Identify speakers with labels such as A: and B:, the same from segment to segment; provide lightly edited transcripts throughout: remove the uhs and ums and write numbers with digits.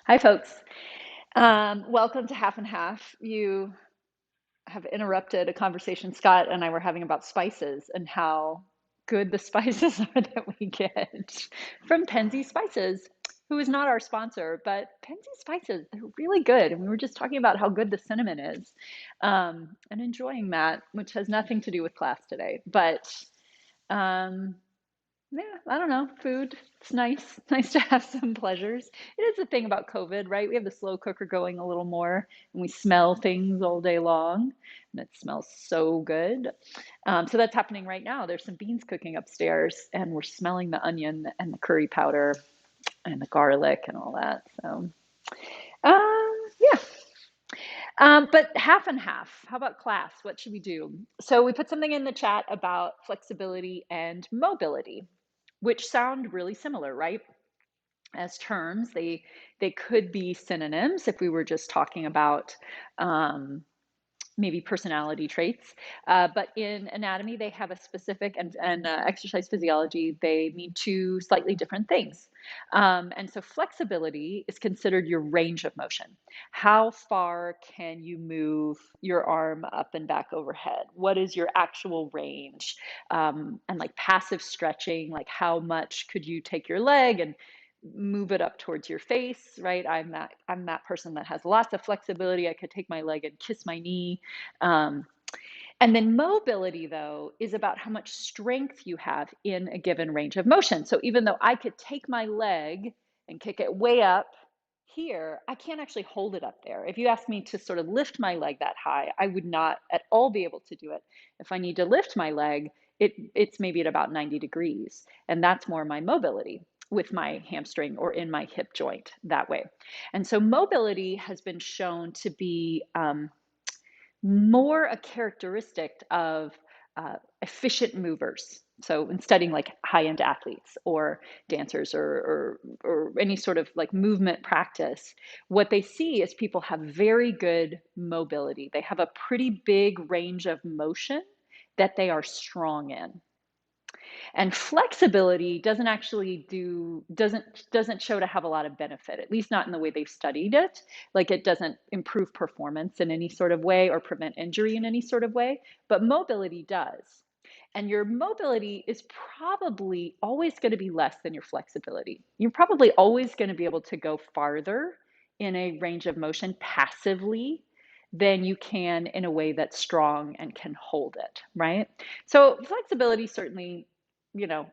A: Hi, folks. Welcome to Half and Half. You have interrupted a conversation Scott and I were having about spices and how good the spices are that we get from Penzi Spices, who is not our sponsor, but Penzi Spices, they're really good. And we were just talking about how good the cinnamon is, and enjoying that, which has nothing to do with class today. But um, yeah, I don't know. Food, it's nice. Nice to have some pleasures. It is the thing about COVID, right? We have the slow cooker going a little more, and we smell things all day long, and it smells so good. So that's happening right now. There's some beans cooking upstairs, and we're smelling the onion and the curry powder and the garlic and all that. So, yeah. But half and half. How about class? What should we do? So we put something in the chat about flexibility and mobility, which sound really similar, right? As terms, they could be synonyms if we were just talking about um, maybe personality traits. But in anatomy, they have a specific, and exercise physiology, they mean two slightly different things. And so flexibility is considered your range of motion. How far can you move your arm up and back overhead? What is your actual range? And like passive stretching, like how much could you take your leg and move it up towards your face, right? I'm that person that has lots of flexibility. I could take my leg and kiss my knee. Um, and then mobility, though, is about how much strength you have in a given range of motion. So even though I could take my leg and kick it way up here, I can't actually hold it up there. If you ask me to sort of lift my leg that high, I would not at all be able to do it. If I need to lift my leg, it's maybe at about 90 degrees. And that's more my mobility with my hamstring or in my hip joint that way. And so mobility has been shown to be more a characteristic of efficient movers. So in studying like high-end athletes or dancers or any sort of like movement practice, what they see is people have very good mobility. They have a pretty big range of motion that they are strong in. And flexibility doesn't show to have a lot of benefit, at least not in the way they've studied it. Like it doesn't improve performance in any sort of way or prevent injury in any sort of way, but mobility does. And your mobility is probably always going to be less than your flexibility. You're probably always going to be able to go farther in a range of motion passively than you can in a way that's strong and can hold it, right? So flexibility certainly, you know,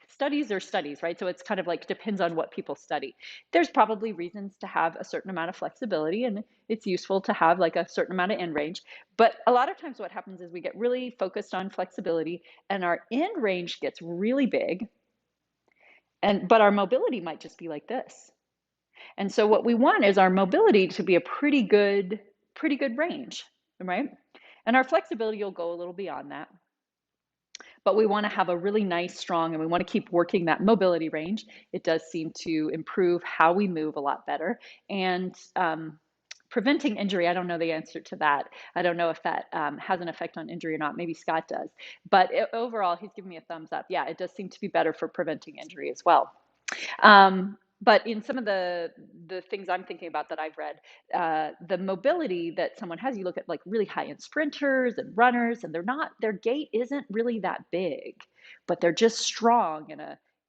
A: studies are studies, right? So it's kind of like depends on what people study. There's probably reasons to have a certain amount of flexibility, and it's useful to have like a certain amount of end range. But a lot of times what happens is we get really focused on flexibility and our end range gets really big, and but our mobility might just be like this. And so what we want is our mobility to be a pretty good range, right? And our flexibility will go a little beyond that. But we want to have a really nice, strong, and we want to keep working that mobility range. It does seem to improve how we move a lot better. And preventing injury, I don't know the answer to that. I don't know if that has an effect on injury or not. Maybe Scott does. But overall, he's giving me a thumbs up. Yeah, it does seem to be better for preventing injury as well. But in some of the things I'm thinking about that I've read, the mobility that someone has, you look at like really high-end sprinters and runners, and their gait isn't really that big, but they're just strong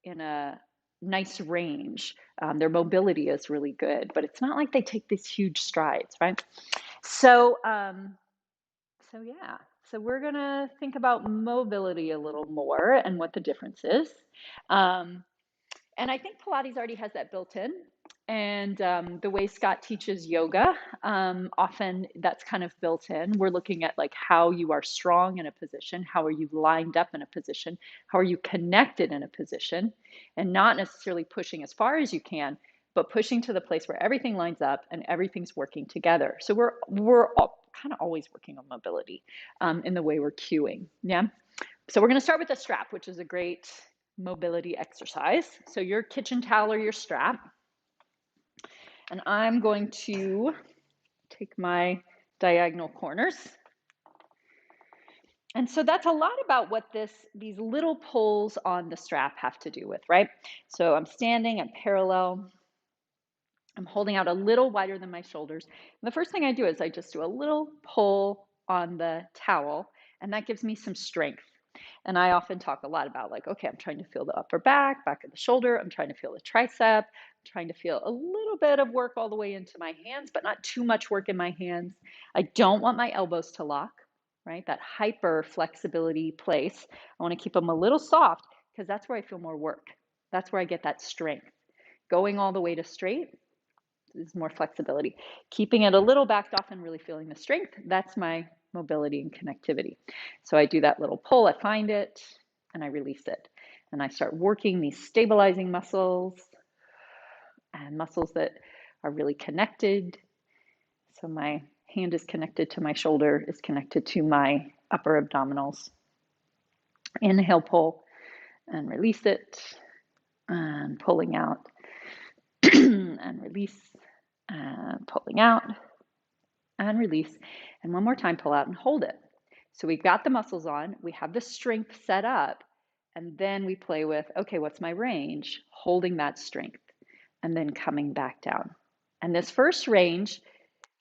A: in a nice range. Their mobility is really good, but it's not like they take these huge strides, right? So, so yeah. So we're gonna think about mobility a little more and what the difference is. Um, and I think Pilates already has that built in. And the way Scott teaches yoga, often that's kind of built in. We're looking at like how you are strong in a position, how are you lined up in a position, how are you connected in a position, and not necessarily pushing as far as you can, but pushing to the place where everything lines up and everything's working together. So we're kind of always working on mobility in the way we're cueing. Yeah. So we're going to start with the strap, which is a great mobility exercise. So your kitchen towel or your strap, and I'm going to take my diagonal corners. And so that's a lot about what these little pulls on the strap have to do with, right? So I'm standing, I'm parallel, I'm holding out a little wider than my shoulders. And the first thing I do is I just do a little pull on the towel, and that gives me some strength. And I often talk a lot about like, okay, I'm trying to feel the upper back of the shoulder. I'm trying to feel the tricep. I'm trying to feel a little bit of work all the way into my hands, but not too much work in my hands. I don't want my elbows to lock, right? That hyper flexibility place. I want to keep them a little soft because that's where I feel more work. That's where I get that strength. Going all the way to straight is more flexibility. Keeping it a little backed off and really feeling the strength, that's my mobility and connectivity. So I do that little pull, I find it, and I release it. And I start working these stabilizing muscles and muscles that are really connected. So my hand is connected to my shoulder, is connected to my upper abdominals. Inhale, pull, and release it, and pulling out, and release, and pulling out, and release. And one more time, pull out and hold it. So we've got the muscles on, we have the strength set up, and then we play with, okay, what's my range? Holding that strength, and then coming back down. And this first range,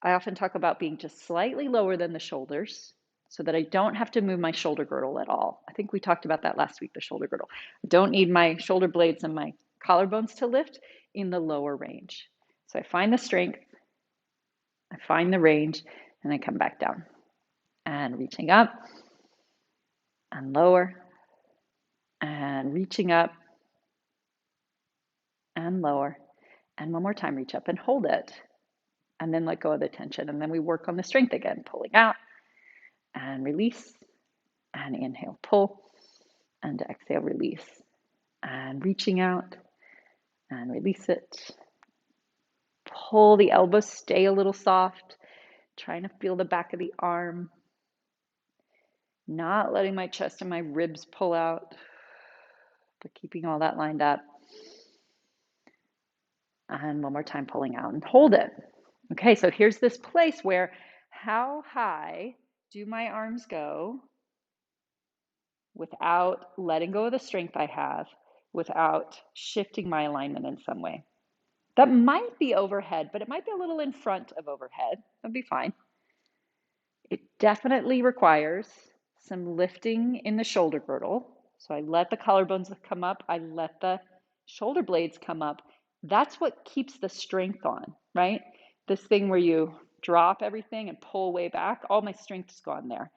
A: I often talk about being just slightly lower than the shoulders so that I don't have to move my shoulder girdle at all. I think we talked about that last week, the shoulder girdle. I don't need my shoulder blades and my collarbones to lift in the lower range. So I find the strength, I find the range, and I come back down. And reaching up and lower, and reaching up and lower. And one more time, reach up and hold it. And then let go of the tension. And then we work on the strength again, pulling out and release, and inhale, pull, and exhale, release. And reaching out and release it. Pull the elbows, stay a little soft, trying to feel the back of the arm. Not letting my chest and my ribs pull out, but keeping all that lined up. And one more time, pulling out and hold it. Okay, so here's this place where how high do my arms go without letting go of the strength I have, without shifting my alignment in some way? That might be overhead, but it might be a little in front of overhead. That'd be fine. It definitely requires some lifting in the shoulder girdle. So I let the collarbones come up, I let the shoulder blades come up. That's what keeps the strength on, right? This thing where you drop everything and pull way back, all my strength's gone there.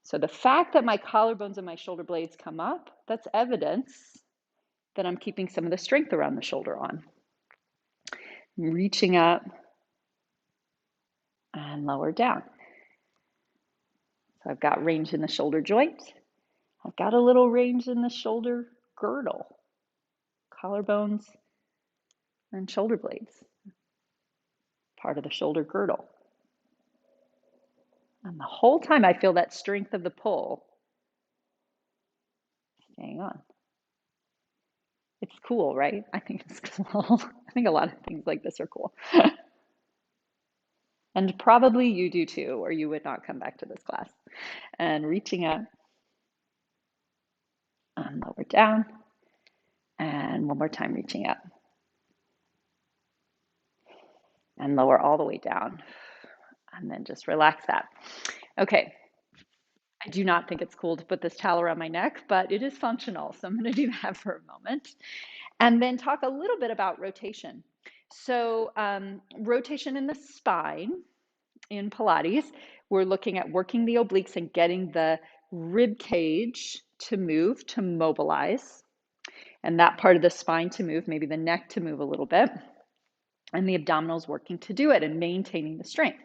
A: So the fact that my collarbones and my shoulder blades come up, that's evidence that I'm keeping some of the strength around the shoulder on. Reaching up and lower down. So I've got range in the shoulder joint. I've got a little range in the shoulder girdle, collarbones and shoulder blades, part of the shoulder girdle. And the whole time I feel that strength of the pull staying on. It's cool, right? I think it's cool. I think a lot of things like this are cool. And probably you do too, or you would not come back to this class. And reaching up and lower down. And one more time, reaching up. And lower all the way down. And then just relax that. Okay. I do not think it's cool to put this towel around my neck, but it is functional. So I'm going to do that for a moment. And then talk a little bit about rotation. So rotation in the spine in Pilates, we're looking at working the obliques and getting the rib cage to move, to mobilize, and that part of the spine to move, maybe the neck to move a little bit, and the abdominals working to do it and maintaining the strength.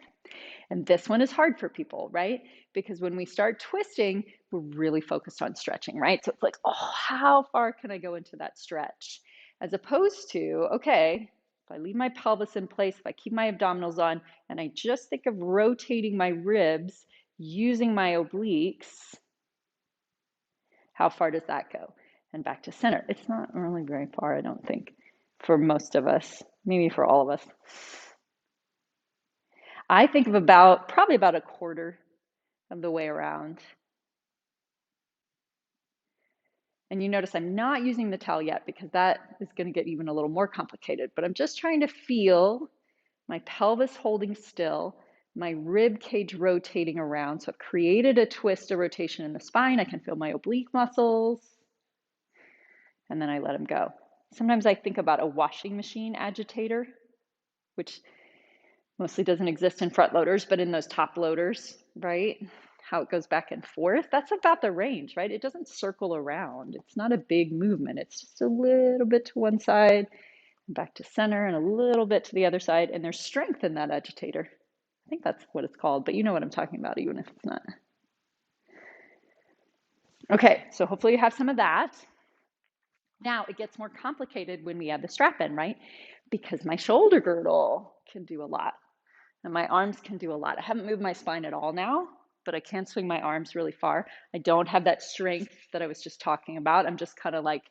A: And this one is hard for people, right? Because when we start twisting, we're really focused on stretching, right? So it's like, oh, how far can I go into that stretch? As opposed to, okay, if I leave my pelvis in place, if I keep my abdominals on, and I just think of rotating my ribs using my obliques, how far does that go? And back to center. It's not really very far, I don't think, for most of us, maybe for all of us. I think of probably about a quarter of the way around. And you notice I'm not using the towel yet because that is going to get even a little more complicated, but I'm just trying to feel my pelvis holding still, my rib cage rotating around. So I've created a twist, a rotation in the spine. I can feel my oblique muscles, and then I let them go. Sometimes I think about a washing machine agitator, which mostly doesn't exist in front loaders, but in those top loaders, right? How it goes back and forth. That's about the range, right? It doesn't circle around. It's not a big movement. It's just a little bit to one side, back to center, and a little bit to the other side. And there's strength in that agitator. I think that's what it's called, but you know what I'm talking about, even if it's not. Okay, so hopefully you have some of that. Now it gets more complicated when we add the strap in, right? Because my shoulder girdle can do a lot. And my arms can do a lot. I haven't moved my spine at all now, but I can swing my arms really far. I don't have that strength that I was just talking about. I'm just kind of like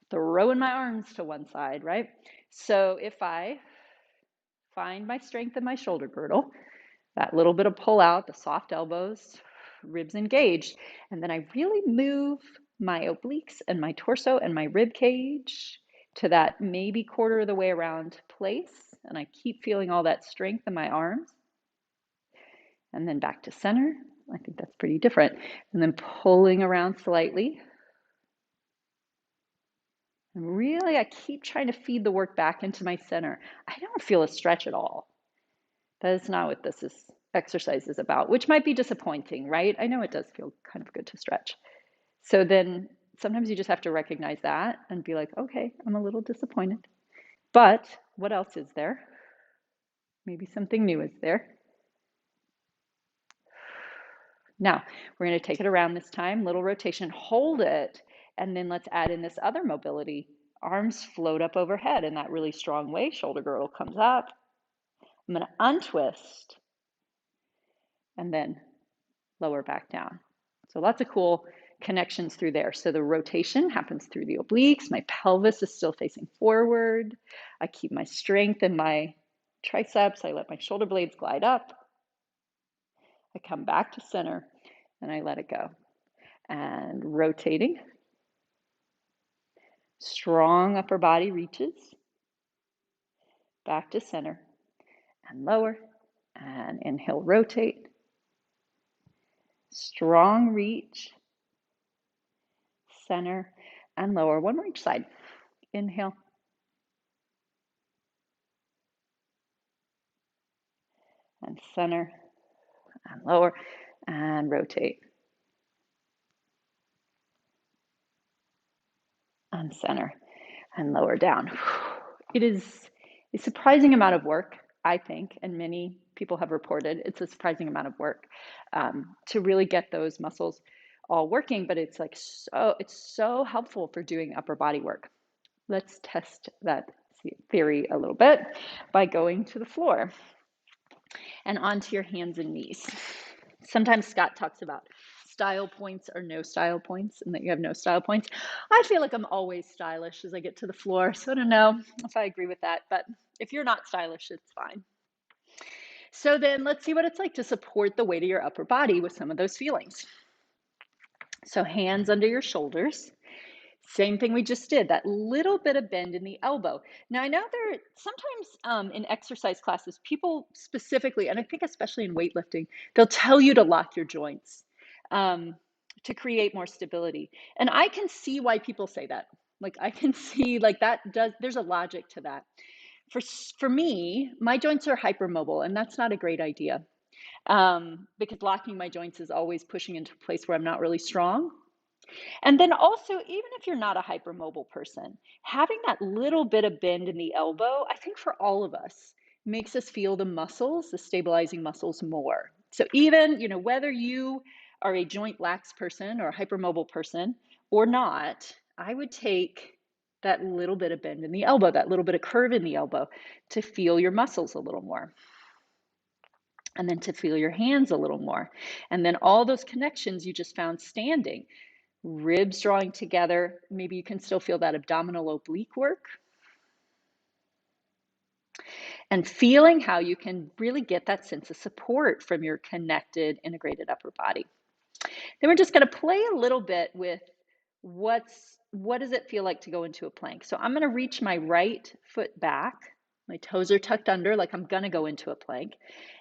A: throwing my arms to one side, right? So if I find my strength in my shoulder girdle, that little bit of pull out, the soft elbows, ribs engaged, and then I really move my obliques and my torso and my rib cage to that maybe quarter of the way around place, and I keep feeling all that strength in my arms, and then back to center. I think that's pretty different. And then pulling around slightly. And really, I keep trying to feed the work back into my center. I don't feel a stretch at all. That is not what exercise is about, which might be disappointing, right? I know it does feel kind of good to stretch. So then sometimes you just have to recognize that and be like, okay, I'm a little disappointed. But what else is there? Maybe something new is there. Now, we're going to take it around this time, little rotation, hold it, and then let's add in this other mobility. Arms float up overhead in that really strong way. Shoulder girdle comes up. I'm going to untwist and then lower back down. So lots of cool connections through there. So the rotation happens through the obliques. My pelvis is still facing forward. I keep my strength in my triceps. I let my shoulder blades glide up. I come back to center and I let it go. And rotating. Strong upper body reaches. Back to center and lower. And inhale, rotate. Strong reach. Center and lower. One more each side. Inhale. And center and lower and rotate. And center and lower down. It is a surprising amount of work, I think, and many people have reported it's a surprising amount of work to really get those muscles all working, but it's so helpful for doing upper body work. Let's test that theory a little bit by going to the floor and onto your hands and knees. Sometimes Scott talks about style points or no style points, and that you have no style points. I feel like I'm always stylish as I get to the floor, so I don't know if I agree with that, but if you're not stylish, it's fine. So then let's see what it's like to support the weight of your upper body with some of those feelings. So hands under your shoulders. Same thing we just did, that little bit of bend in the elbow. Now, I know there sometimes in exercise classes, people specifically, and I think especially in weightlifting, they'll tell you to lock your joints to create more stability. And I can see why people say that. Like I can see like there's a logic to that. For me, my joints are hypermobile, and that's not a great idea because locking my joints is always pushing into a place where I'm not really strong. And then also, even if you're not a hypermobile person, having that little bit of bend in the elbow, I think for all of us, makes us feel the muscles, the stabilizing muscles more. So even, whether you are a joint lax person or a hypermobile person or not, I would take that little bit of bend in the elbow, that little bit of curve in the elbow to feel your muscles a little more. And then to feel your hands a little more. And then all those connections you just found standing. Ribs drawing together. Maybe you can still feel that abdominal oblique work. And feeling how you can really get that sense of support from your connected, integrated upper body. Then we're just going to play a little bit with what does it feel like to go into a plank. So I'm going to reach my right foot back My toes are tucked under, like I'm gonna go into a plank.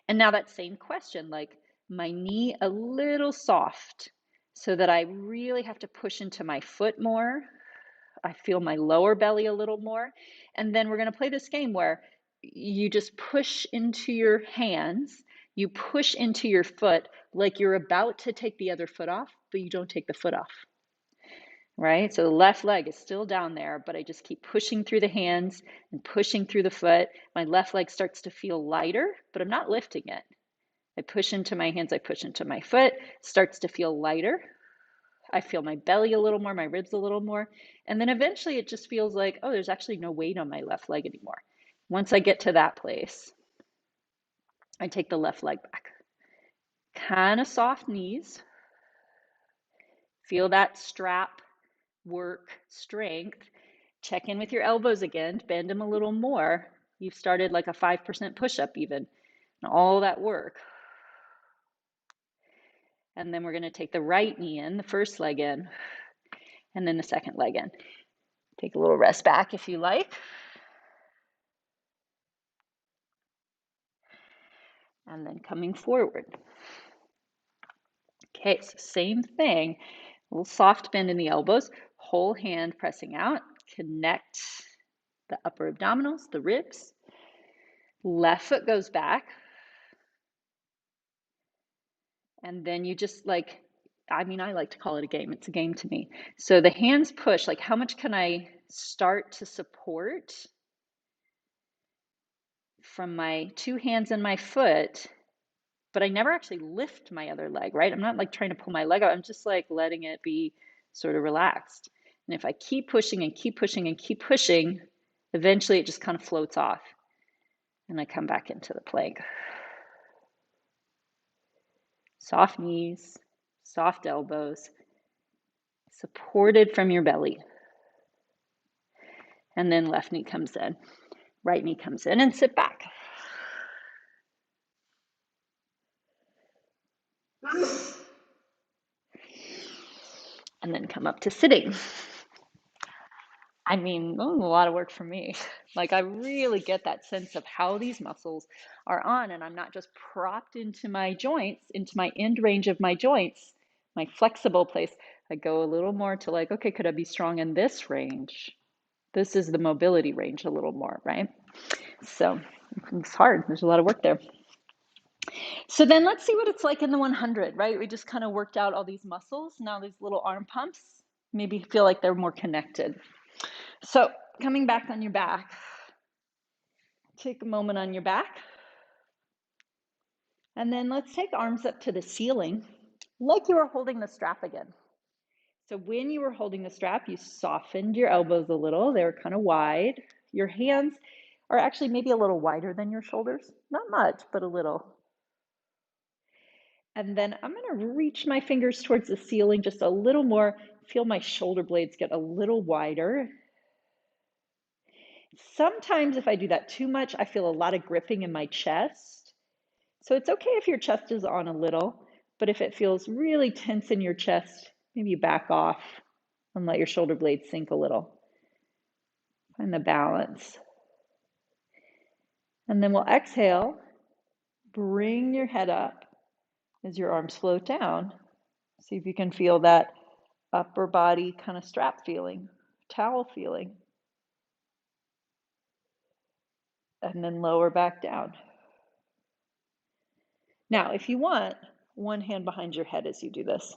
A: And now that same question, like my knee a little soft so that I really have to push into my foot more. I feel my lower belly a little more. And then we're gonna play this game where you just push into your hands, you push into your foot like you're about to take the other foot off, but you don't take the foot off. Right? So the left leg is still down there, but I just keep pushing through the hands and pushing through the foot. My left leg starts to feel lighter, but I'm not lifting it. I push into my hands, I push into my foot, starts to feel lighter. I feel my belly a little more, my ribs a little more. And then eventually it just feels like, oh, there's actually no weight on my left leg anymore. Once I get to that place, I take the left leg back. Kind of soft knees. Feel that strap work strength. Check in with your elbows again, bend them a little more. You've started like a 5% push-up even, and all that work. And then we're going to take the right knee in, the first leg in, and then the second leg in. Take a little rest back if you like. And then coming forward. Okay, so same thing. A little soft bend in the elbows, whole hand pressing out. Connect the upper abdominals, the ribs. Left foot goes back. And then you just like, I mean, I like to call it a game. It's a game to me. So the hands push, like how much can I start to support from my two hands and my foot, but I never actually lift my other leg, right? I'm not like trying to pull my leg out. I'm just like letting it be sort of relaxed. And if I keep pushing and keep pushing and keep pushing, eventually it just kind of floats off. And I come back into the plank. Soft knees, soft elbows, supported from your belly. And then left knee comes in, right knee comes in, and sit back. And then come up to sitting. I mean, a lot of work for me. Like I really get that sense of how these muscles are on, and I'm not just propped into my joints, into my end range of my joints, my flexible place. I go a little more to like, okay, could I be strong in this range? This is the mobility range a little more, right? So it's hard. There's a lot of work there. So then let's see what it's like in the 100, right? We just kind of worked out all these muscles. Now these little arm pumps maybe feel like they're more connected. So coming back on your back, take a moment on your back. And then let's take arms up to the ceiling like you were holding the strap again. So when you were holding the strap, you softened your elbows a little. They were kind of wide. Your hands are actually maybe a little wider than your shoulders. Not much, but a little. And then I'm going to reach my fingers towards the ceiling just a little more. Feel my shoulder blades get a little wider. Sometimes if I do that too much, I feel a lot of gripping in my chest. So it's okay if your chest is on a little, but if it feels really tense in your chest, maybe back off and let your shoulder blades sink a little. Find the balance. And then we'll exhale. Bring your head up as your arms float down. See if you can feel that upper body kind of strap feeling, towel feeling. And then lower back down. Now, if you want, one hand behind your head as you do this.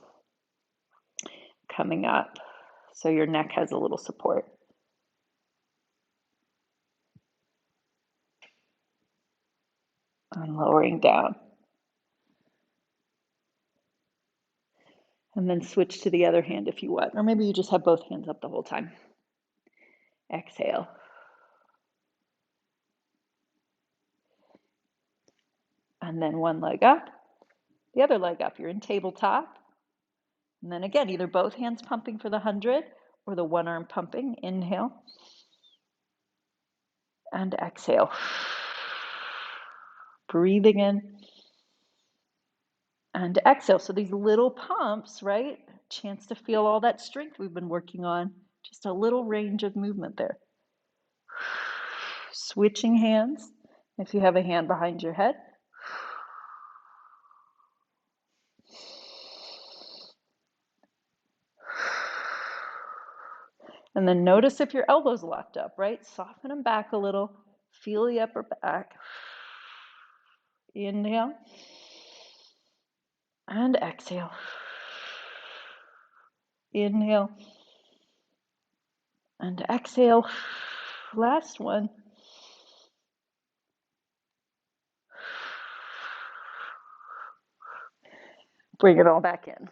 A: Coming up, so your neck has a little support. And lowering down. And then switch to the other hand if you want, or maybe you just have both hands up the whole time. Exhale. And then one leg up, the other leg up. You're in tabletop. And then again, either both hands pumping for the 100 or the one arm pumping. Inhale. And exhale. Breathing in. And exhale. So these little pumps, right? Chance to feel all that strength we've been working on. Just a little range of movement there. Switching hands. If you have a hand behind your head. And then notice if your elbows locked up, right? Soften them back a little. Feel the upper back. Inhale. And exhale. Inhale. And exhale. Last one. Bring it all back in. And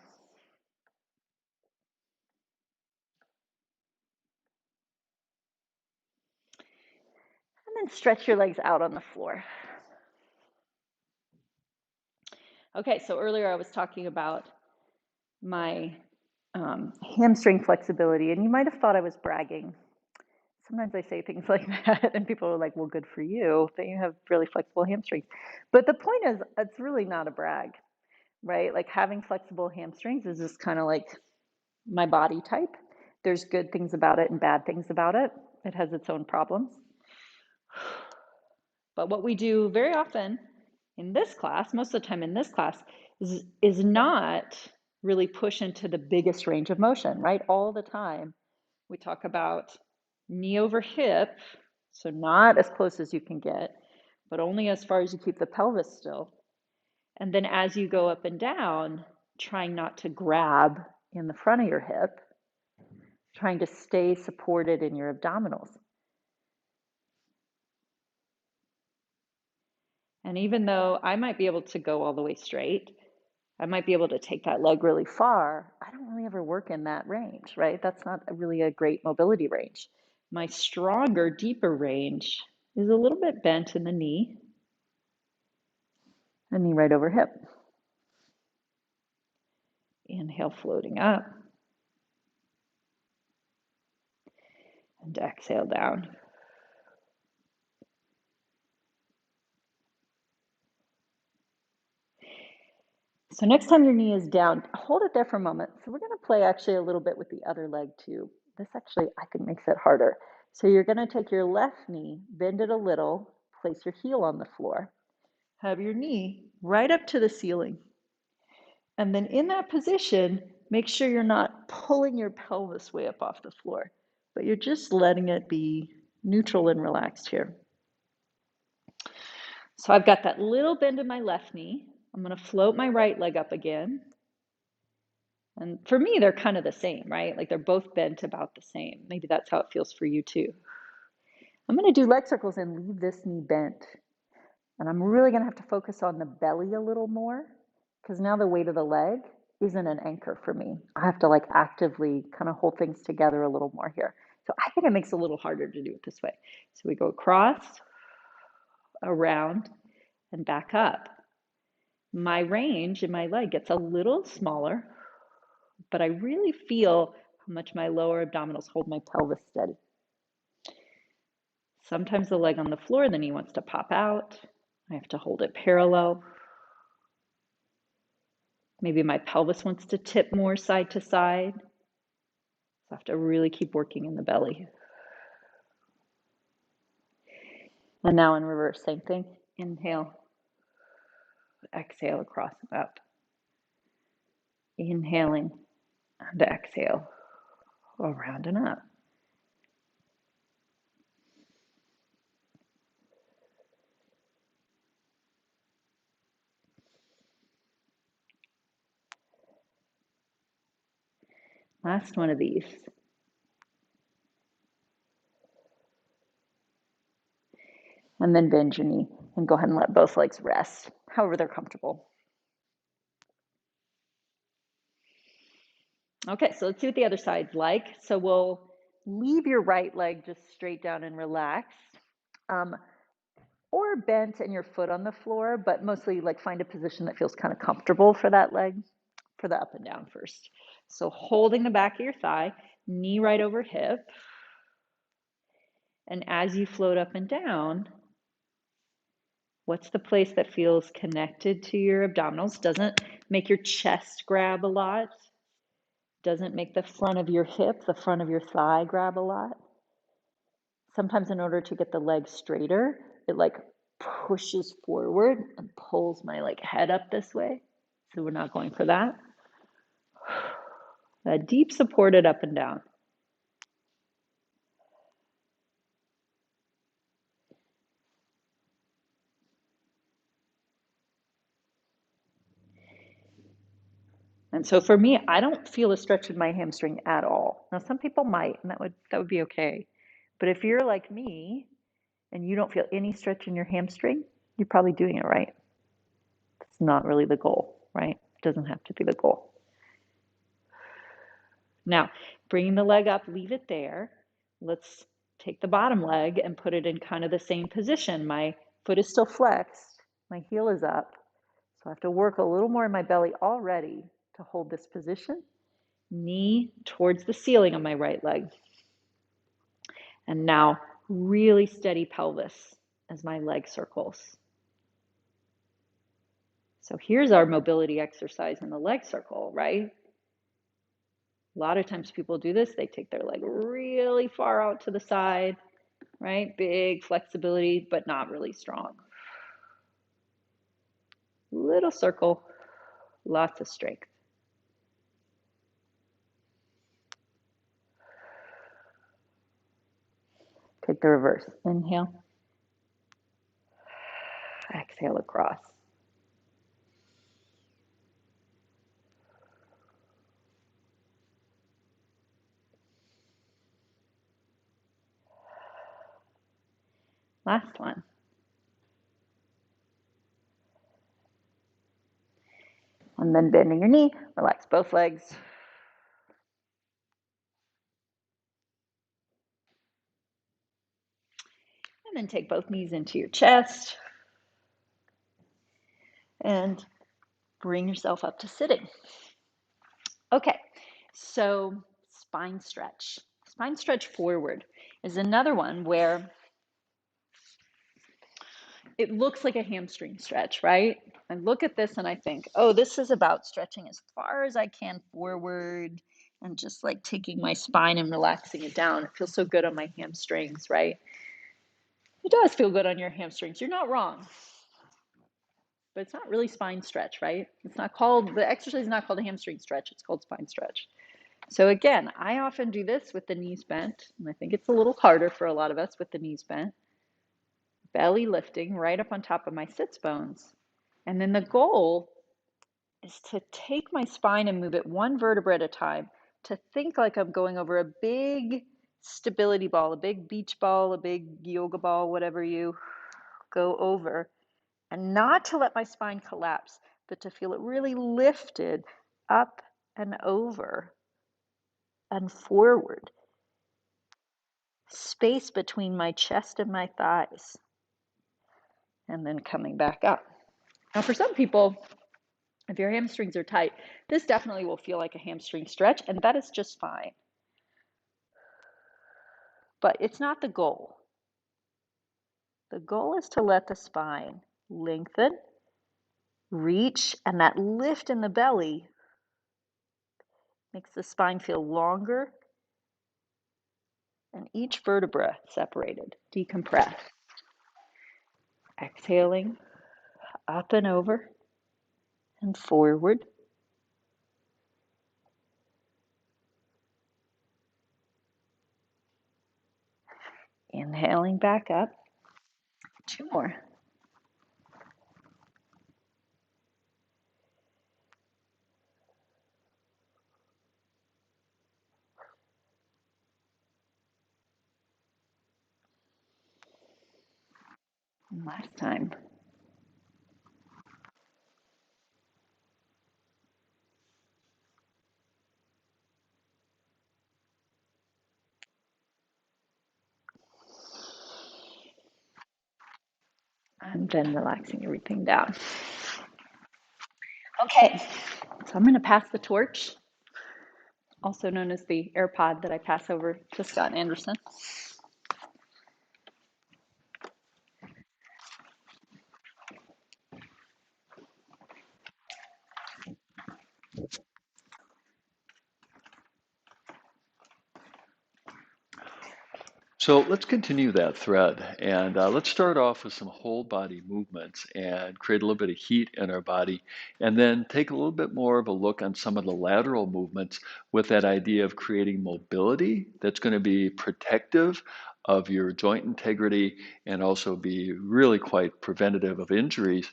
A: then stretch your legs out on the floor. Okay, so earlier I was talking about my hamstring flexibility, and you might have thought I was bragging. Sometimes I say things like that, and people are like, well, good for you that you have really flexible hamstrings. But the point is, it's really not a brag, right? Like having flexible hamstrings is just kind of like my body type. There's good things about it and bad things about it. It has its own problems. But what we do very often in this class, most of the time in this class, is not really push into the biggest range of motion, right? All the time we talk about knee over hip, so not as close as you can get, but only as far as you keep the pelvis still. And then as you go up and down, trying not to grab in the front of your hip, trying to stay supported in your abdominals. And even though I might be able to go all the way straight, I might be able to take that leg really far, I don't really ever work in that range, right? That's not really a great mobility range. My stronger, deeper range is a little bit bent in the knee, and knee right over hip. Inhale, floating up, and exhale down. So next time your knee is down, hold it there for a moment. So we're going to play actually a little bit with the other leg too. This actually, I think, makes it harder. So you're going to take your left knee, bend it a little, place your heel on the floor, have your knee right up to the ceiling. And then in that position, make sure you're not pulling your pelvis way up off the floor, but you're just letting it be neutral and relaxed here. So I've got that little bend in my left knee. I'm going to float my right leg up again. And for me, they're kind of the same, right? Like they're both bent about the same. Maybe that's how it feels for you too. I'm going to do leg circles and leave this knee bent. And I'm really going to have to focus on the belly a little more because now the weight of the leg isn't an anchor for me. I have to like actively kind of hold things together a little more here. So I think it makes it a little harder to do it this way. So we go across, around, and back up. My range in my leg gets a little smaller, but I really feel how much my lower abdominals hold my pelvis steady. Sometimes the leg on the floor, the knee wants to pop out. I have to hold it parallel. Maybe my pelvis wants to tip more side to side. So I have to really keep working in the belly. And now in reverse, same thing. Inhale, exhale across and up. Inhaling and exhale, around and up. Last one of these. And then bend your knee and go ahead and let both legs rest, however they're comfortable. Okay, so let's see what the other side's like. So we'll leave your right leg just straight down and relaxed, or bent and your foot on the floor, but mostly like find a position that feels kind of comfortable for that leg, for the up and down first. So holding the back of your thigh, knee right over hip. And as you float up and down, what's the place that feels connected to your abdominals? Doesn't make your chest grab a lot. Doesn't make the front of your hip, the front of your thigh grab a lot. sometimes in order to get the leg straighter, it like pushes forward and pulls my like head up this way. So we're not going for that. Deep supported up and down. And so for me, I don't feel a stretch in my hamstring at all. Now some people might, and that would be okay. But if you're like me and you don't feel any stretch in your hamstring, you're probably doing it right. It's not really the goal, right? It doesn't have to be the goal. Now, bringing the leg up, leave it there. Let's take the bottom leg and put it in kind of the same position. My foot is still flexed, my heel is up. So I have to work a little more in my belly already to hold this position. Knee towards the ceiling on my right leg. And now really steady pelvis as my leg circles. So here's our mobility exercise in the leg circle, right? A lot of times people do this, they take their leg really far out to the side, right? Big flexibility, but not really strong. Little circle, lots of strength. Take the reverse. Inhale. Exhale across. Last one. And then bending your knee, relax both legs. And then take both knees into your chest. And bring yourself up to sitting. Okay, so spine stretch. Spine stretch forward is another one where it looks like a hamstring stretch, right? I look at this and I think, oh, this is about stretching as far as I can forward and just like taking my spine and relaxing it down. It feels so good on my hamstrings, right? It does feel good on your hamstrings. You're not wrong. But it's not really spine stretch, right? It's not called, the exercise is not called a hamstring stretch. It's called spine stretch. So again, I often do this with the knees bent, and I think it's a little harder for a lot of us with the knees bent. Belly lifting right up on top of my sits bones. And then the goal is to take my spine and move it one vertebra at a time, to think like I'm going over a big stability ball, a big beach ball, a big yoga ball, whatever you go over, and not to let my spine collapse, but to feel it really lifted up and over and forward. Space between my chest and my thighs, and then coming back up. Now, for some people, if your hamstrings are tight, this definitely will feel like a hamstring stretch, and that is just fine. But it's not the goal. The goal is to let the spine lengthen, reach, and that lift in the belly makes the spine feel longer and each vertebra separated. Decompress. Exhaling up and over and forward. Inhaling back up. 2 more. And last time. And then relaxing everything down. Okay, so I'm going to pass the torch, also known as the AirPod that I pass over to Scott Anderson.
B: So let's continue that thread and let's start off with some whole body movements and create a little bit of heat in our body, and then take a little bit more of a look on some of the lateral movements with that idea of creating mobility that's going to be protective of your joint integrity and also be really quite preventative of injuries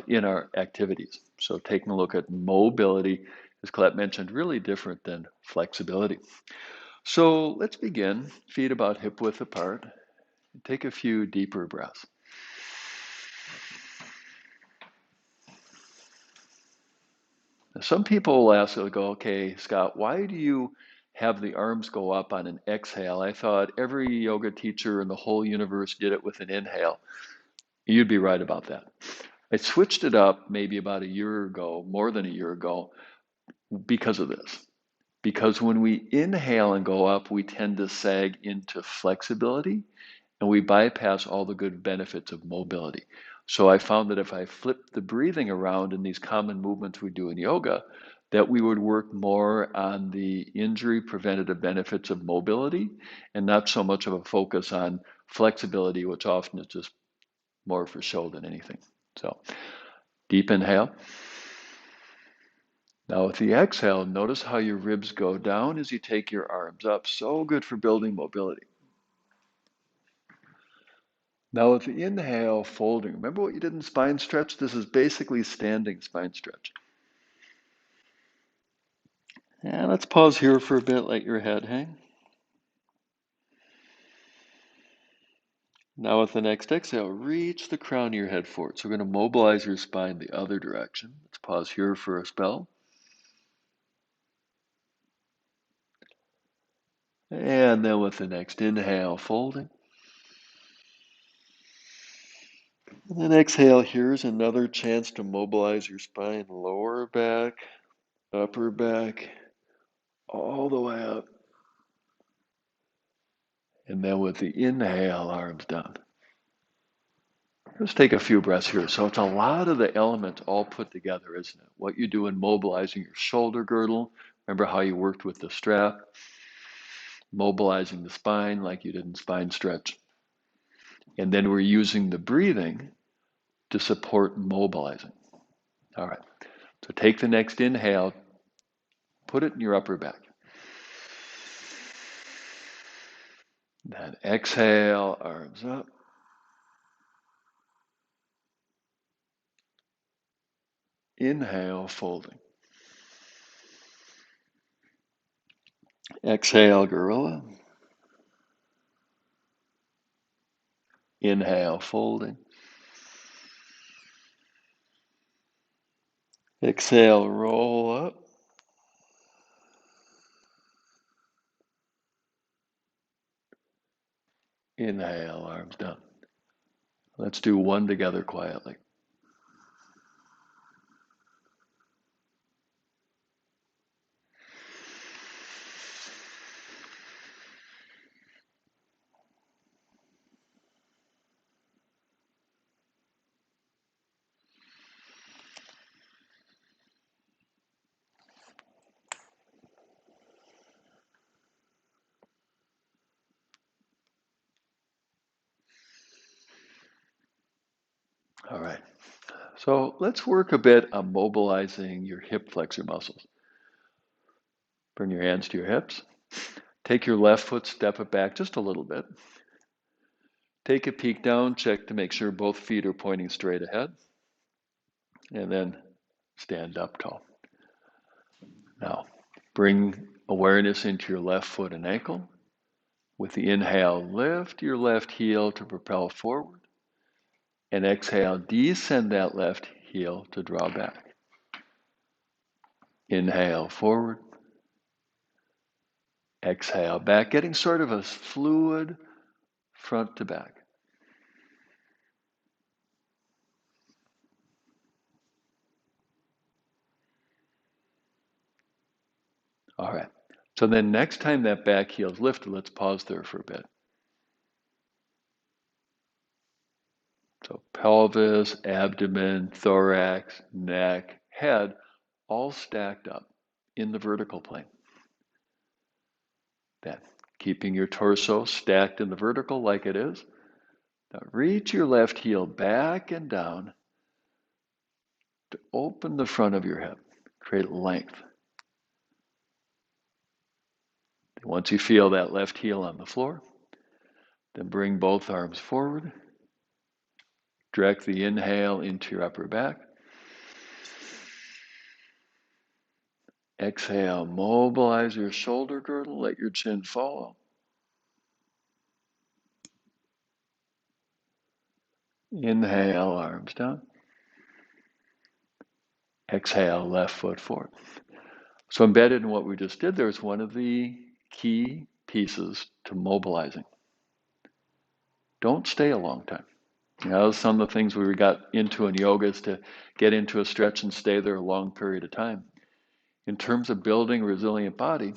B: in our activities. So taking a look at mobility, as Colette mentioned, really different than flexibility. So let's begin. Feet about hip width apart. Take a few deeper breaths. Now, some people will ask, they'll go, okay, Scott, why do you have the arms go up on an exhale? I thought every yoga teacher in the whole universe did it with an inhale. You'd be right about that. I switched it up maybe about a year ago, more than a year ago, because of this. Because when we inhale and go up, we tend to sag into flexibility, and we bypass all the good benefits of mobility. So I found that if I flipped the breathing around in these common movements we do in yoga, that we would work more on the injury preventative benefits of mobility and not so much of a focus on flexibility, which often is just more for show than anything. So deep inhale. Now with the exhale, notice how your ribs go down as you take your arms up. So good for building mobility. Now with the inhale, folding. Remember what you did in spine stretch? This is basically standing spine stretch. And let's pause here for a bit, let your head hang. Now with the next exhale, reach the crown of your head forward. So we're going to mobilize your spine the other direction. Let's pause here for a spell. And then with the next inhale, folding. And then exhale, here's another chance to mobilize your spine, lower back, upper back, all the way up. And then with the inhale, arms down. Let's take a few breaths here. So it's a lot of the elements all put together, isn't it? What you do in mobilizing your shoulder girdle. Remember how you worked with the strap? Mobilizing the spine like you did in spine stretch. And then we're using the breathing to support mobilizing. All right. So take the next inhale, put it in your upper back. Then exhale, arms up. Inhale, folding. Exhale, gorilla. Inhale, folding. Exhale, roll up. Inhale, arms down. Let's do one together quietly. All right. So let's work a bit on mobilizing your hip flexor muscles. Bring your hands to your hips. Take your left foot, step it back just a little bit. Take a peek down, check to make sure both feet are pointing straight ahead. And then stand up tall. Now, bring awareness into your left foot and ankle. With the inhale, lift your left heel to propel forward. And exhale, descend that left heel to draw back. Inhale, forward. Exhale, back, getting sort of a fluid front to back. All right. So then next time that back heel is lifted, let's pause there for a bit. So pelvis, abdomen, thorax, neck, head, all stacked up in the vertical plane. Then keeping your torso stacked in the vertical like it is. Now reach your left heel back and down to open the front of your hip, create length. Once you feel that left heel on the floor, then bring both arms forward. Direct the inhale into your upper back. Exhale, mobilize your shoulder girdle, let your chin follow. Inhale, arms down. Exhale, left foot forward. So embedded in what we just did, there's one of the key pieces to mobilizing. Don't stay a long time. You know, some of the things we got into in yoga is to get into a stretch and stay there a long period of time. In terms of building a resilient body,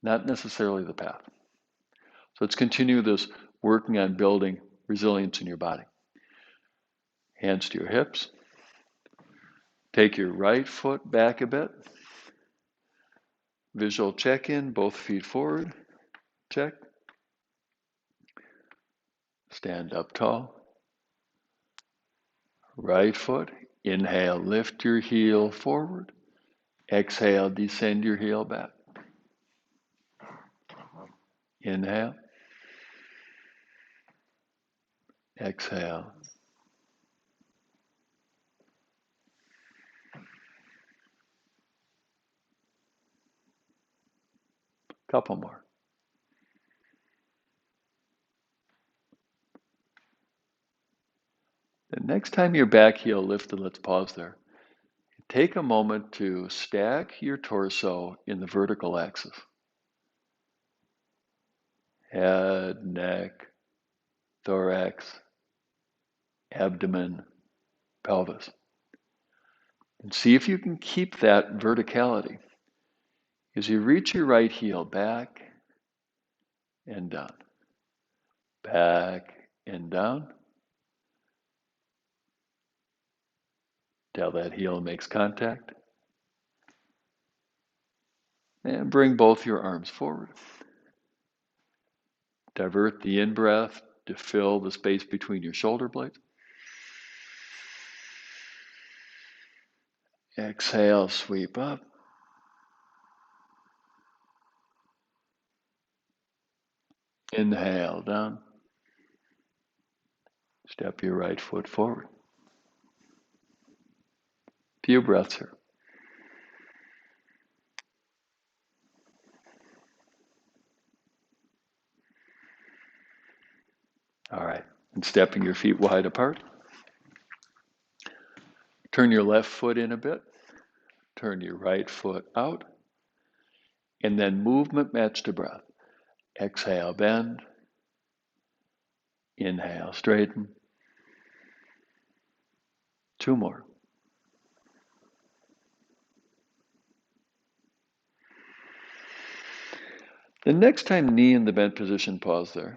B: not necessarily the path. So let's continue this working on building resilience in your body. Hands to your hips. Take your right foot back a bit. Visual check-in, both feet forward. Check. Stand up tall. Right foot. Inhale, lift your heel forward. Exhale, descend your heel back. Inhale. Exhale. Couple more. The next time your back heel lifted, let's pause there. Take a moment to stack your torso in the vertical axis. Head, neck, thorax, abdomen, pelvis. And see if you can keep that verticality as you reach your right heel back and down. Back and down. Till that heel makes contact. And bring both your arms forward. Divert the in-breath to fill the space between your shoulder blades. Exhale, sweep up. Inhale, down. Step your right foot forward. Few breaths here. All right, and stepping your feet wide apart. Turn your left foot in a bit. Turn your right foot out. And then movement match to breath. Exhale, bend. Inhale, straighten. Two more. The next time knee in the bent position, pause there.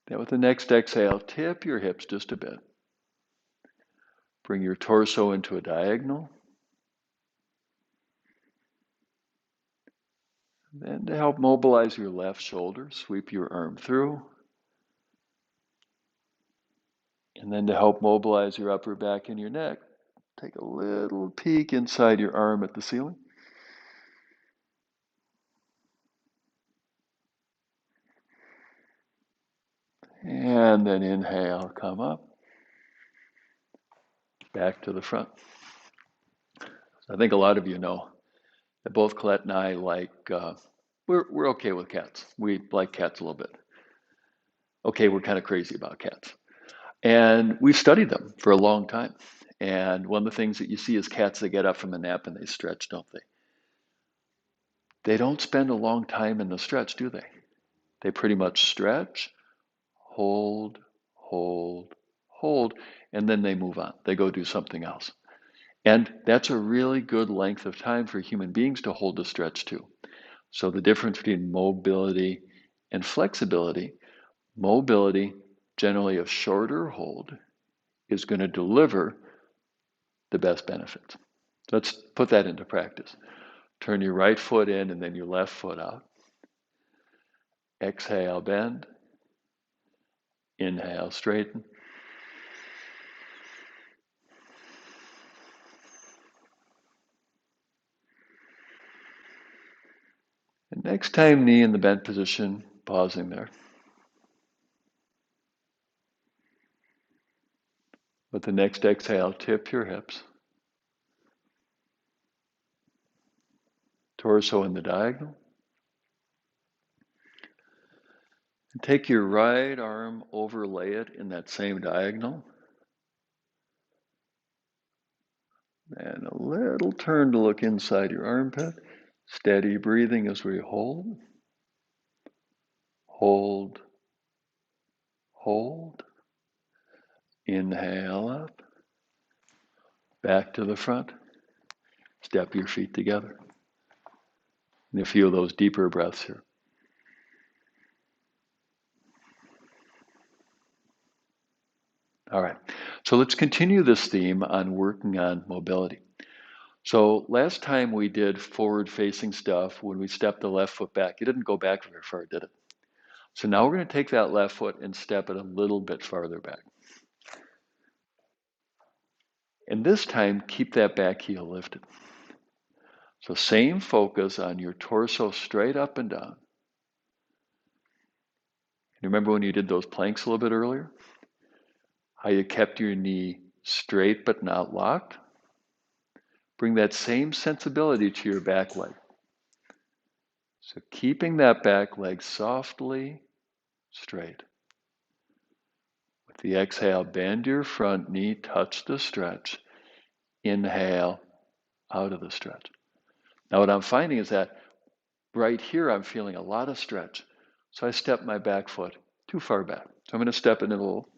B: Then with the next exhale, tip your hips just a bit. Bring your torso into a diagonal. Then to help mobilize your left shoulder, sweep your arm through. And then to help mobilize your upper back and your neck, take a little peek inside your arm at the ceiling. And then inhale, come up. Back to the front. So I think a lot of you know that both Collette and I we're okay with cats. We like cats a little bit. Okay, we're kind of crazy about cats. And we've studied them for a long time. And one of the things that you see is cats that get up from a nap and they stretch, don't they? They don't spend a long time in the stretch, do they? They pretty much stretch, hold, and then they move on. They go do something else. And that's a really good length of time for human beings to hold a stretch too. So the difference between mobility and flexibility, mobility, generally a shorter hold, is going to deliver the best benefits. Let's put that into practice. Turn your right foot in and then your left foot out. Exhale, bend. Inhale, straighten. And next time, knee in the bent position, pausing there. With the next exhale, tip your hips. Torso in the diagonal. And take your right arm, overlay it in that same diagonal. And a little turn to look inside your armpit. Steady breathing as we hold, hold, hold. Inhale up, back to the front. Step your feet together. And you feel those deeper breaths here. All right, so let's continue this theme on working on mobility. So last time we did forward-facing stuff. When we stepped the left foot back, it didn't go back very far, did it? So now we're going to take that left foot and step it a little bit farther back. And this time, keep that back heel lifted. So same focus on your torso straight up and down. You remember when you did those planks a little bit earlier? How you kept your knee straight but not locked? Bring that same sensibility to your back leg. So keeping that back leg softly straight. With the exhale, bend your front knee, touch the stretch. Inhale, out of the stretch. Now what I'm finding is that right here I'm feeling a lot of stretch. So I step my back foot too far back. So I'm going to step it in a little.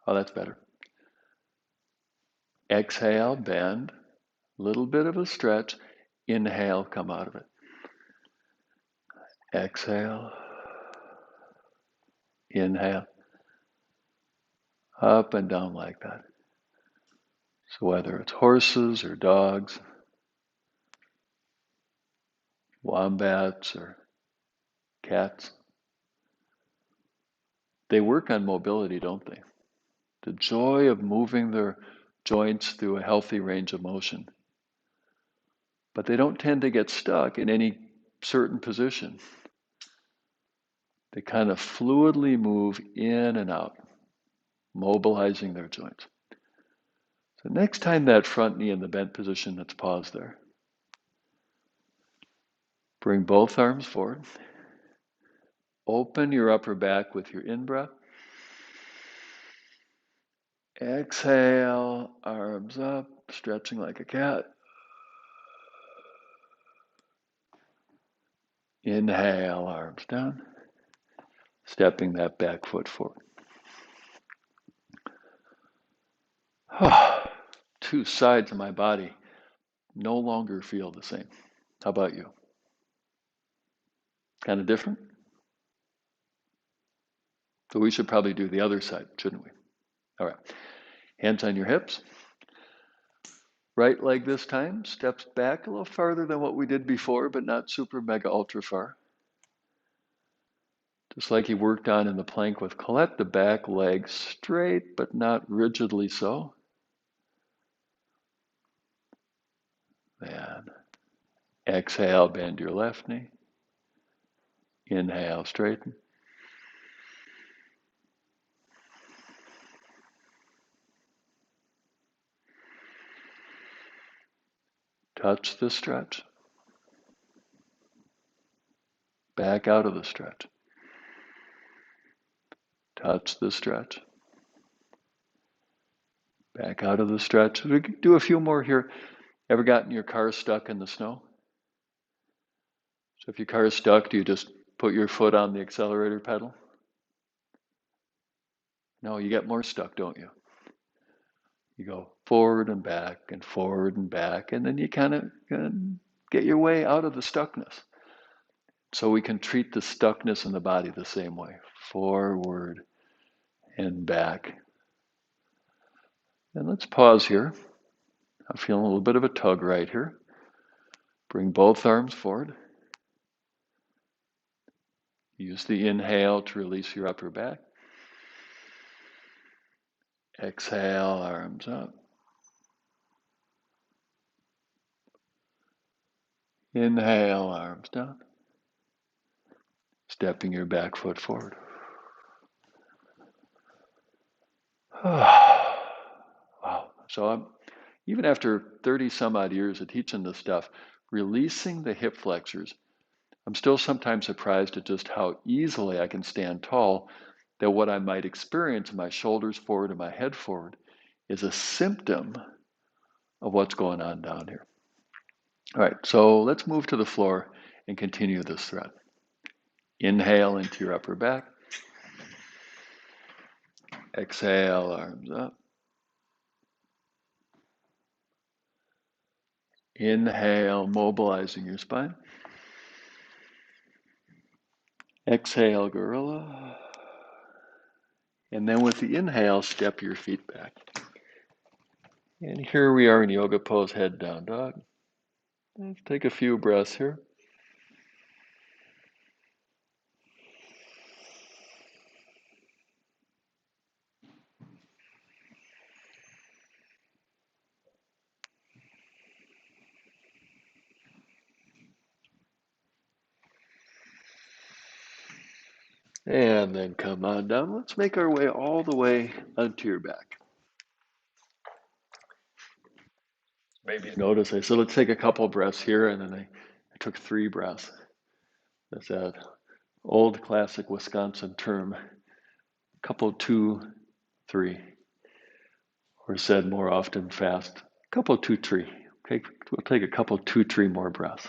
B: Oh, that's better. Exhale, bend, little bit of a stretch. Inhale, come out of it. Exhale, inhale, up and down like that. So whether it's horses or dogs, wombats or cats, they work on mobility, don't they? The joy of moving their joints through a healthy range of motion. But they don't tend to get stuck in any certain position. They kind of fluidly move in and out, mobilizing their joints. So next time that front knee in the bent position, let's pause there. Bring both arms forward. Open your upper back with your in-breath. Exhale, arms up, stretching like a cat. Inhale, arms down, stepping that back foot forward. Two sides of my body no longer feel the same. How about you? Kind of different? So we should probably do the other side, shouldn't we? All right. Hands on your hips. Right leg this time steps back a little farther than what we did before, but not super mega ultra far. Just like he worked on in the plank with Collette, the back leg straight, but not rigidly so. Then exhale, bend your left knee. Inhale, straighten. Touch the stretch. Back out of the stretch. Touch the stretch. Back out of the stretch. We can do a few more here. Ever gotten your car stuck in the snow? So if your car is stuck, do you just put your foot on the accelerator pedal? No, you get more stuck, don't you? You go forward and back and forward and back, and then you kind of get your way out of the stuckness. So we can treat the stuckness in the body the same way. Forward and back. And let's pause here. I'm feeling a little bit of a tug right here. Bring both arms forward. Use the inhale to release your upper back. Exhale, arms up. Inhale, arms down. Stepping your back foot forward. Wow. So even after 30 some odd years of teaching this stuff, releasing the hip flexors, I'm still sometimes surprised at just how easily I can stand tall, that what I might experience in my shoulders forward and my head forward is a symptom of what's going on down here. All right, so let's move to the floor and continue this thread. Inhale into your upper back. Exhale, arms up. Inhale, mobilizing your spine. Exhale, gorilla. And then with the inhale, step your feet back. And here we are in yoga pose, head down dog. Let's take a few breaths here. And then come on down. Let's make our way all the way onto your back. Maybe notice I said let's take a couple breaths here, and then I took 3 breaths. That's that old classic Wisconsin term, couple, 2, 3, or said more often fast, couple, 2, 3. Okay, we'll take a couple, 2, 3 more breaths.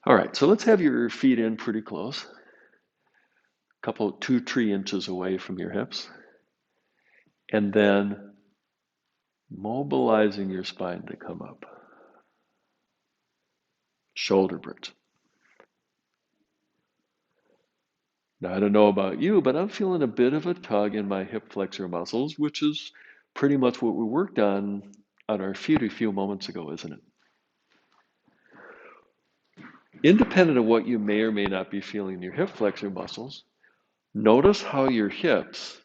B: All right, so let's have your feet in pretty close, a couple, 2, 3 inches away from your hips, and then mobilizing your spine to come up. Shoulder bridge. Now, I don't know about you, but I'm feeling a bit of a tug in my hip flexor muscles, which is pretty much what we worked on our feet a few moments ago, isn't it? Independent of what you may or may not be feeling in your hip flexor muscles, notice how your hips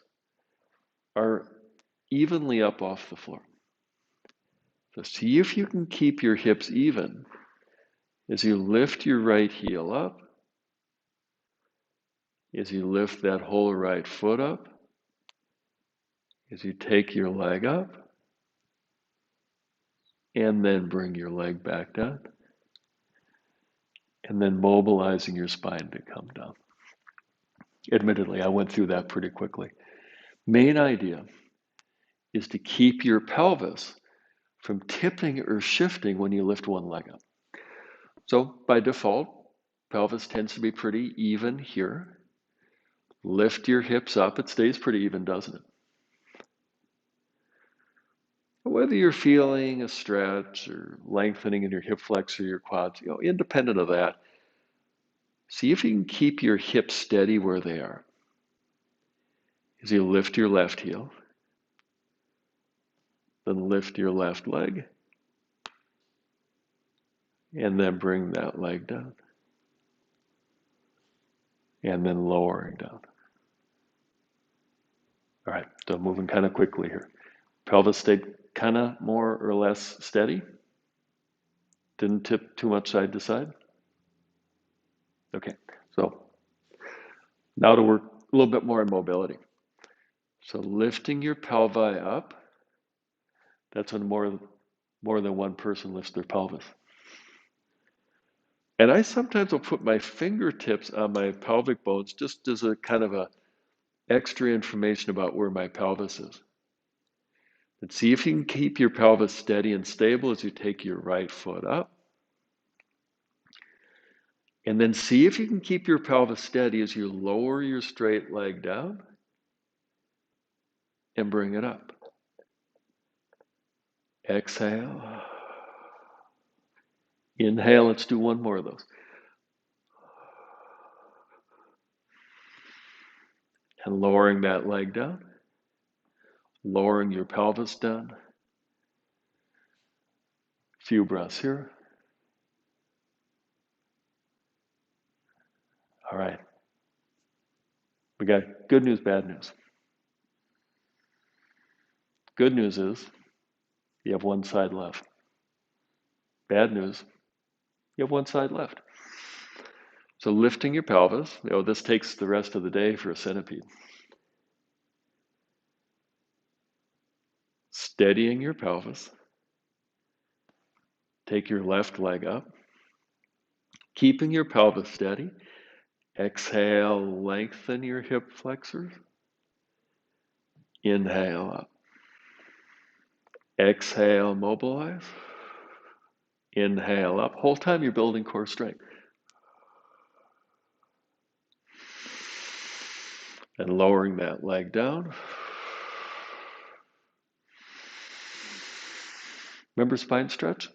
B: are evenly up off the floor. So see if you can keep your hips even as you lift your right heel up, as you lift that whole right foot up, as you take your leg up, and then bring your leg back down, and then mobilizing your spine to come down. Admittedly, I went through that pretty quickly. Main idea is to keep your pelvis from tipping or shifting when you lift one leg up. So by default, pelvis tends to be pretty even here. Lift your hips up. It stays pretty even, doesn't it? Whether you're feeling a stretch or lengthening in your hip flexor, your quads, independent of that, see if you can keep your hips steady where they are. As you lift your left heel, then lift your left leg, and then bring that leg down, and then lowering down. All right, so moving kind of quickly here. Pelvis stayed kind of more or less steady. Didn't tip too much side to side. Okay, so now to work a little bit more on mobility. So lifting your pelvi up, that's when more than one person lifts their pelvis. And I sometimes will put my fingertips on my pelvic bones just as a kind of a extra information about where my pelvis is. And see if you can keep your pelvis steady and stable as you take your right foot up. And then see if you can keep your pelvis steady as you lower your straight leg down and bring it up. Exhale. Inhale, let's do one more of those. And lowering that leg down, lowering your pelvis down, Few breaths here. All right. We got good news, bad news. Good news is you have one side left. Bad news, you have one side left. So lifting your pelvis, this takes the rest of the day for a centipede. Steadying your pelvis. Take your left leg up. Keeping your pelvis steady. Exhale, lengthen your hip flexors. Inhale up. Exhale, mobilize. Inhale up. Whole time you're building core strength. And lowering that leg down. Remember spine stretch?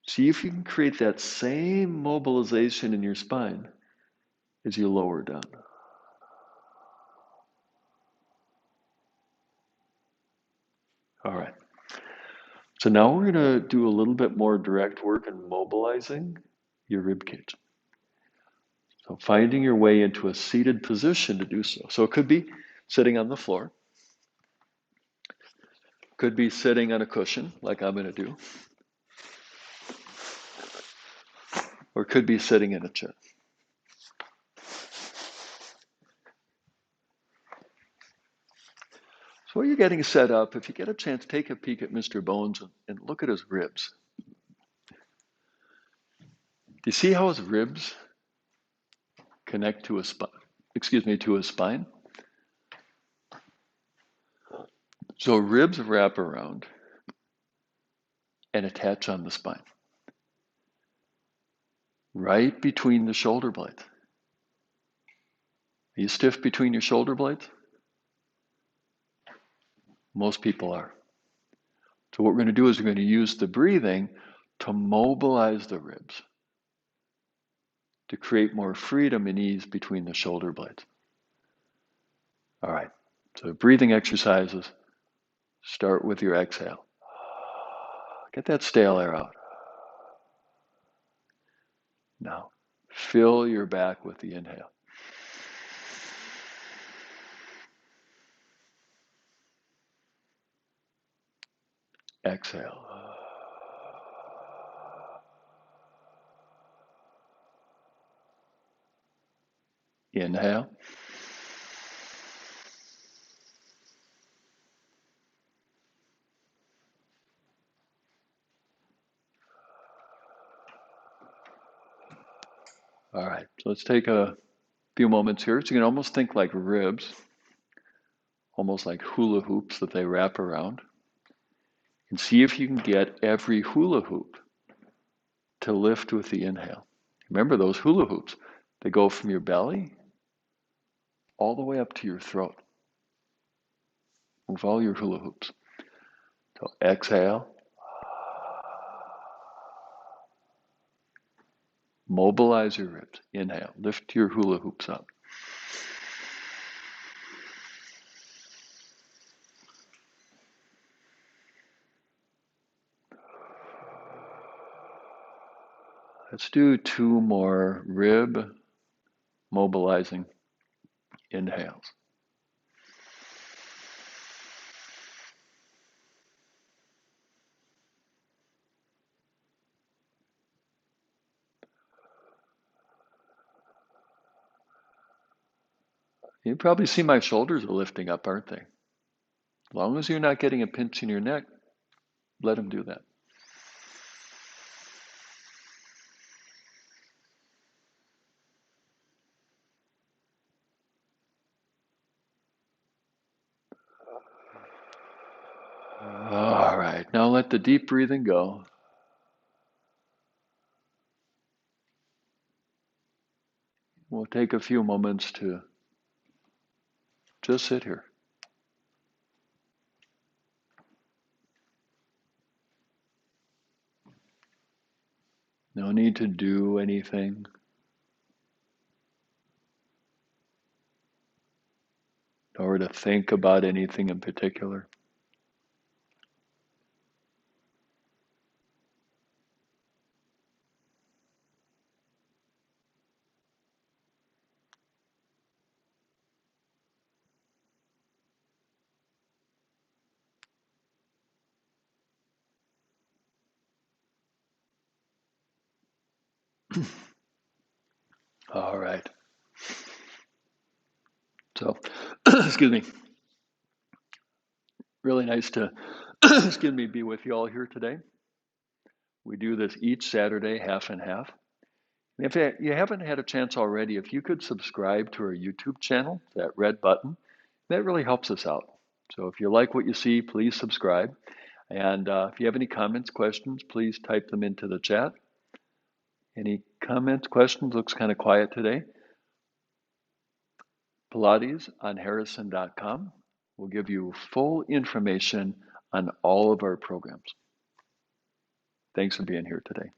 B: See if you can create that same mobilization in your spine as you lower down. All right. So now we're going to do a little bit more direct work in mobilizing your rib cage. So finding your way into a seated position to do so. So it could be sitting on the floor. Could be sitting on a cushion like I'm going to do. Or could be sitting in a chair. So while you're getting set up, if you get a chance, take a peek at Mr. Bones and look at his ribs. Do you see how his ribs connect to his to his spine? So ribs wrap around and attach on the spine, right between the shoulder blades. Are you stiff between your shoulder blades? Most people are. So what we're going to do is we're going to use the breathing to mobilize the ribs, to create more freedom and ease between the shoulder blades. All right, so breathing exercises start with your exhale. Get that stale air out. Now, fill your back with the inhale. Exhale. Inhale. All right, so let's take a few moments here. So you can almost think like ribs, almost like hula hoops that they wrap around. And see if you can get every hula hoop to lift with the inhale. Remember those hula hoops, they go from your belly all the way up to your throat. Move all your hula hoops. So exhale. Mobilize your ribs. Inhale. Lift your hula hoops up. Let's do 2 more rib mobilizing inhales. You probably see my shoulders are lifting up, aren't they? As long as you're not getting a pinch in your neck, let them do that. All right, now let the deep breathing go. We'll take a few moments to just sit here. No need to do anything. Or to think about anything in particular. All right. So, excuse me. Really nice to, excuse me, be with you all here today. We do this each Saturday, half and half. And if you haven't had a chance already, if you could subscribe to our YouTube channel, that red button, that really helps us out. So if you like what you see, please subscribe. And if you have any comments, questions, please type them into the chat. Any comments, questions? Looks kind of quiet today. Pilates on Harrison.com will give you full information on all of our programs. Thanks for being here today.